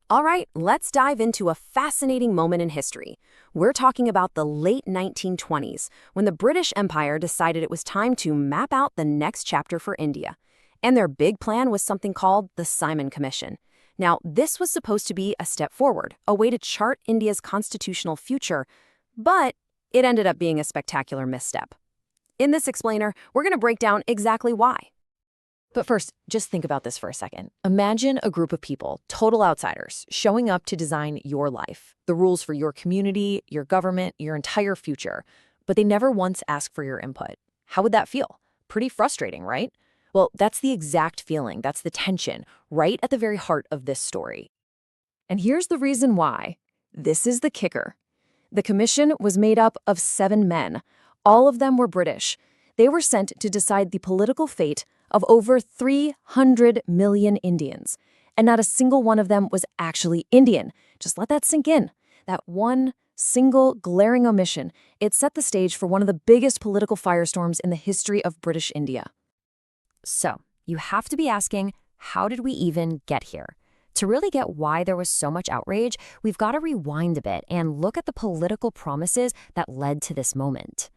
All right, let's dive into a fascinating moment in history. We're talking about the late 1920s, when the British Empire decided it was time to map out the next chapter for India. And their big plan was something called the Simon Commission. Now, this was supposed to be a step forward, a way to chart India's constitutional future, but it ended up being a spectacular misstep. In this explainer, we're going to break down exactly why. But first, just think about this for a second. Imagine a group of people, total outsiders, showing up to design your life, the rules for your community, your government, your entire future, but they never once ask for your input. How would that feel? Pretty frustrating, right? Well, that's the exact feeling, that's the tension, right at the very heart of this story. And here's the reason why. This is the kicker. The commission was made up of 7 men. All of them were British. They were sent to decide the political fate of over 300 million Indians. And not a single one of them was actually Indian. Just let that sink in. That one single glaring omission, it set the stage for one of the biggest political firestorms in the history of British India. So, you have to be asking, how did we even get here? To really get why there was so much outrage, we've got to rewind a bit and look at the political promises that led to this moment.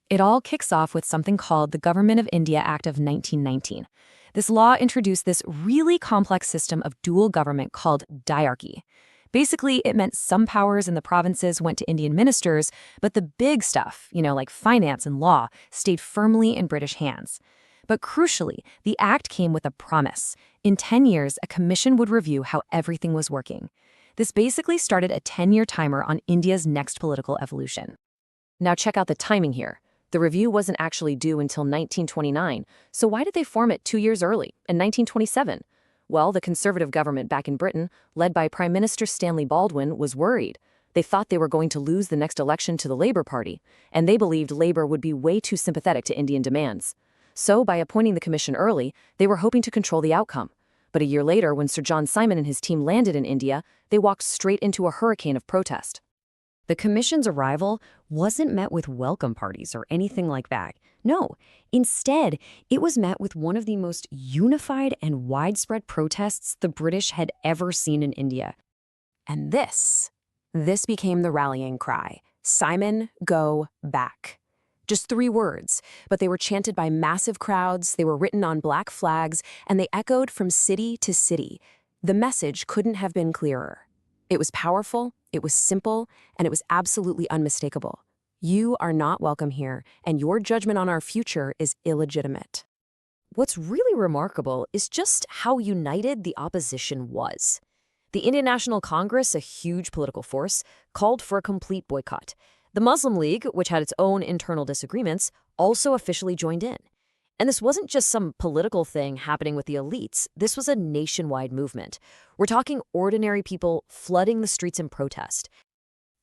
It all kicks off with something called the Government of India Act of 1919. This law introduced this really complex system of dual government called diarchy. Basically, it meant some powers in the provinces went to Indian ministers, but the big stuff, like finance and law, stayed firmly in British hands. But crucially, the act came with a promise. In 10 years, a commission would review how everything was working. This basically started a 10-year timer on India's next political evolution. Now check out the timing here. The review wasn't actually due until 1929, so why did they form it 2 years early, in 1927? Well, the Conservative government back in Britain, led by Prime Minister Stanley Baldwin, was worried. They thought they were going to lose the next election to the Labour Party, and they believed Labour would be way too sympathetic to Indian demands. So, by appointing the commission early, they were hoping to control the outcome. But a year later, when Sir John Simon and his team landed in India, they walked straight into a hurricane of protest. The commission's arrival wasn't met with welcome parties or anything like that. No, instead, it was met with one of the most unified and widespread protests the British had ever seen in India. And this became the rallying cry. Simon, go back. Just 3 words, but they were chanted by massive crowds, they were written on black flags, and they echoed from city to city. The message couldn't have been clearer. It was powerful, it was simple, and it was absolutely unmistakable. You are not welcome here, and your judgment on our future is illegitimate. What's really remarkable is just how united the opposition was. The Indian National Congress, a huge political force, called for a complete boycott. The Muslim League, which had its own internal disagreements, also officially joined in. And this wasn't just some political thing happening with the elites. This was a nationwide movement. We're talking ordinary people flooding the streets in protest.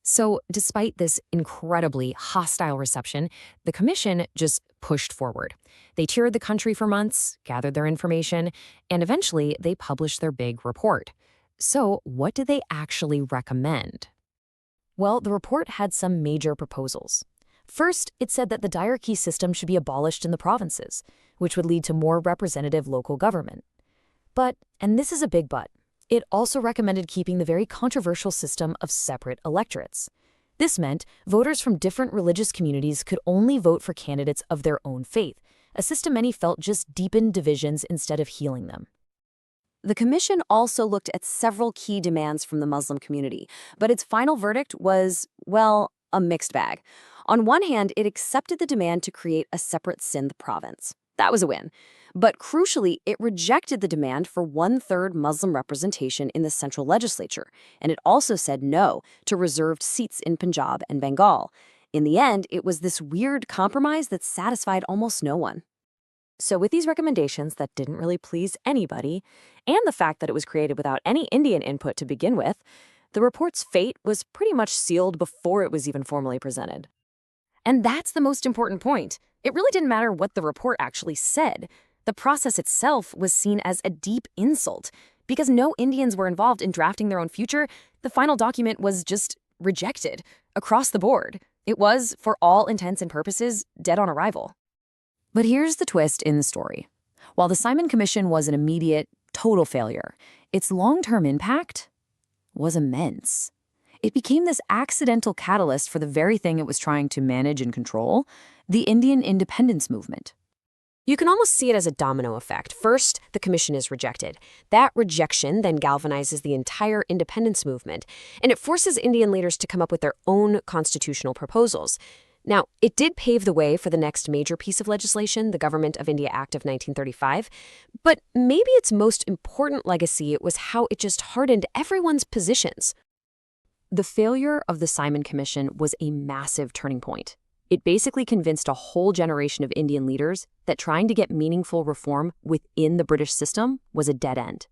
So, despite this incredibly hostile reception, the commission just pushed forward. They toured the country for months, gathered their information, and eventually they published their big report. So, what did they actually recommend? Well, the report had some major proposals. First, it said that the diarchy system should be abolished in the provinces, which would lead to more representative local government. But, and this is a big but, it also recommended keeping the very controversial system of separate electorates. This meant voters from different religious communities could only vote for candidates of their own faith, a system many felt just deepened divisions instead of healing them. The commission also looked at several key demands from the Muslim community, but its final verdict was, well, a mixed bag. On one hand, it accepted the demand to create a separate Sindh province. That was a win. But crucially, it rejected the demand for 1/3 Muslim representation in the central legislature, and it also said no to reserved seats in Punjab and Bengal. In the end, it was this weird compromise that satisfied almost no one. So with these recommendations that didn't really please anybody, and the fact that it was created without any Indian input to begin with, the report's fate was pretty much sealed before it was even formally presented. And that's the most important point. It really didn't matter what the report actually said. The process itself was seen as a deep insult. Because no Indians were involved in drafting their own future, the final document was just rejected across the board. It was, for all intents and purposes, dead on arrival. But here's the twist in the story. While the Simon Commission was an immediate, total failure, its long-term impact, was immense. It became this accidental catalyst for the very thing it was trying to manage and control, the Indian independence movement. You can almost see it as a domino effect. First, the commission is rejected. That rejection then galvanizes the entire independence movement, and it forces Indian leaders to come up with their own constitutional proposals. Now, it did pave the way for the next major piece of legislation, the Government of India Act of 1935, but maybe its most important legacy was how it just hardened everyone's positions. The failure of the Simon Commission was a massive turning point. It basically convinced a whole generation of Indian leaders that trying to get meaningful reform within the British system was a dead end.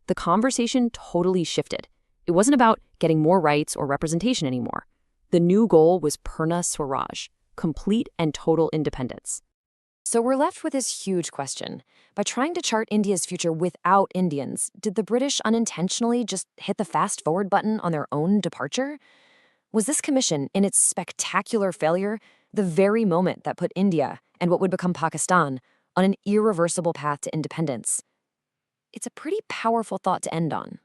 The conversation totally shifted. It wasn't about getting more rights or representation anymore. The new goal was Purna Swaraj, complete and total independence. So we're left with this huge question. By trying to chart India's future without Indians, did the British unintentionally just hit the fast-forward button on their own departure? Was this commission, in its spectacular failure, the very moment that put India and what would become Pakistan on an irreversible path to independence? It's a pretty powerful thought to end on.